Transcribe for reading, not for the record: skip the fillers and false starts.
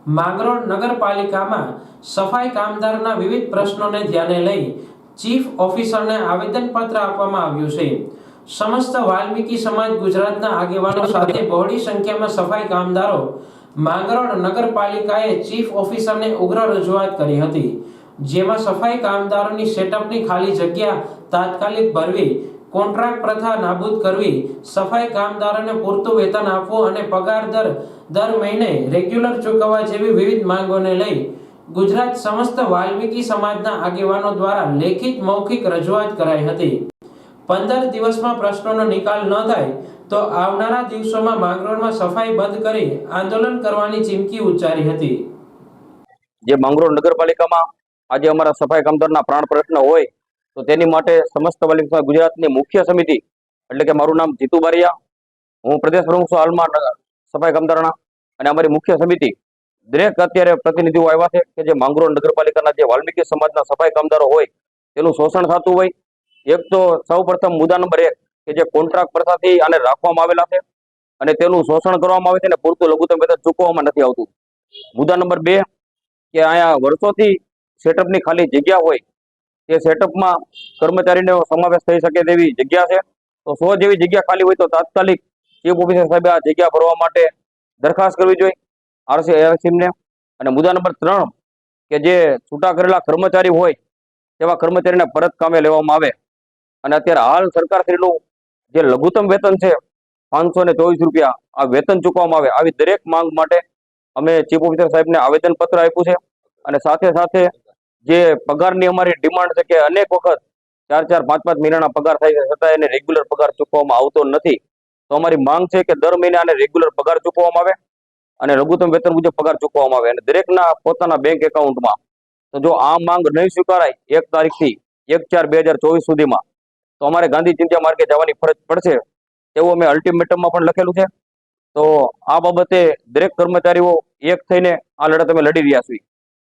માંગરોળ નગરપાલિકામાં સફાઈ કામદારના વિવિધ પ્રશ્નોને ધ્યાને લઈ ચીફ ઓફિસરને આવેદનપત્ર આપવામાં આવ્યું છે। સમસ્ત વાલ્મીકી સમાજ ગુજરાતના આગેવાનો સાથે બહોળી સંખ્યામાં સફાઈ કામદારો માંગરોળ નગરપાલિકાએ ચીફ ઓફિસરને ઉગ્ર રજૂઆત કરી હતી, જેમાં સફાઈ કામદારોની સેટઅપની ખાલી જગ્યા તાત્કાલિક ભરવી, કોન્ટ્રાક્ટ પ્રથા નાબૂદ કરવી, સફાઈ કામદારોને પૂરતું વેતન આપવું અને પગાર દર મહિને રેગ્યુલર ચૂકવવા જેવી વિવિધ માંગોને લઈ ગુજરાત સમસ્ત વાલ્મીકી સમાજના આગેવાનો દ્વારા લેખિત મૌખિક રજૂઆત કરાઈ હતી। 15 દિવસમાં પ્રશ્નોનો નિકાલ ન થાય તો આવનારા દિવસોમાં માંગરોળમાં સફાઈ બંધ કરી આંદોલન કરવાની ચીમકી ઉચ્ચારી હતી। જે માંગરોળ નગરપાલિકામાં આજે અમારા સફાઈ કામદારના પ્રાણ પ્રશ્ન હોય તો તેની માટે સમસ્ત વાલ્મીકી ગુજરાતની મુખ્ય સમિતિ એટલે કે મારું નામ જીતુ બારિયા, હું પ્રદેશ પ્રમુખ છું હાલમાં સફાઈ કામદારના, અને અમારી મુખ્ય સમિતિ દરેક અત્યારે પ્રતિનિધિઓ આવ્યા છે કે જે માંગરોળ નગરપાલિકાના જે વાલ્મીકી સમાજના સફાઈ કામદારો હોય તેનું શોષણ થતું હોય। એક તો સૌપ્રથમ મુદ્દા નંબર 1 કે જે કોન્ટ્રાક્ટ પ્રથાથી આને રાખવામાં આવેલા છે અને તેનું શોષણ કરવામાં આવે છે અને પૂરતું લઘુત્તમ વેતન ચૂકવવામાં નથી આવતું। મુદ્દા નંબર 2 કે અહીંયા વર્ષોથી સેટઅપની ખાલી જગ્યા હોય તે સેટઅપમાં કર્મચારીનો સમાવેશ થઈ શકે તેવી જગ્યા છે, તો 100 જેવી જગ્યા ખાલી હોય તો તાત્કાલિક ચીફ ઓફિસર સાહેબે આ જગ્યા ભરવા માટે દરખાસ્ત કરવી જોઈએ આરસીએમને। અને મુદ્દા નંબર 3 કે જે છૂટા કરેલા કર્મચારી હોય તેવા કર્મચારીને પરત કામે લેવામાં આવે અને અત્યારે હાલ સરકારશ્રીનું જે લઘુત્તમ વેતન છે 524 રૂપિયા આ વેતન ચૂકવવામાં આવે। આવી દરેક માંગ માટે અમે ચીફ ઓફિસર સાહેબને આવેદનપત્ર આપ્યું છે અને સાથે સાથે જે પગારની અમારી ડિમાન્ડ છે કે અનેક વખત 4-4, 5-5 મહિનાના પગાર થાય છે છતાં એને રેગ્યુલર પગાર ચૂકવવામાં આવતો નથી, તો અમારી માંગ છે કે દર મહિને આને રેગ્યુલર પગાર ચૂકવવામાં આવે અને લઘુત્તમ વેતન મુજબ પગાર ચૂકવવામાં આવે અને દરેકના પોતાના બેંક એકાઉન્ટમાં। તો જો આ માંગ નહીં સ્વીકારાય 1 તારીખથી 1/4/2024 સુધીમાં તો અમારે ગાંધી ચિંધ્યા માર્ગે જવાની ફરજ પડશે તેવું અમે અલ્ટિમેટમમાં પણ લખેલું છે। તો આ બાબતે દરેક કર્મચારીઓ એક થઈને આ લડત અમે લડી રહ્યા છીએ।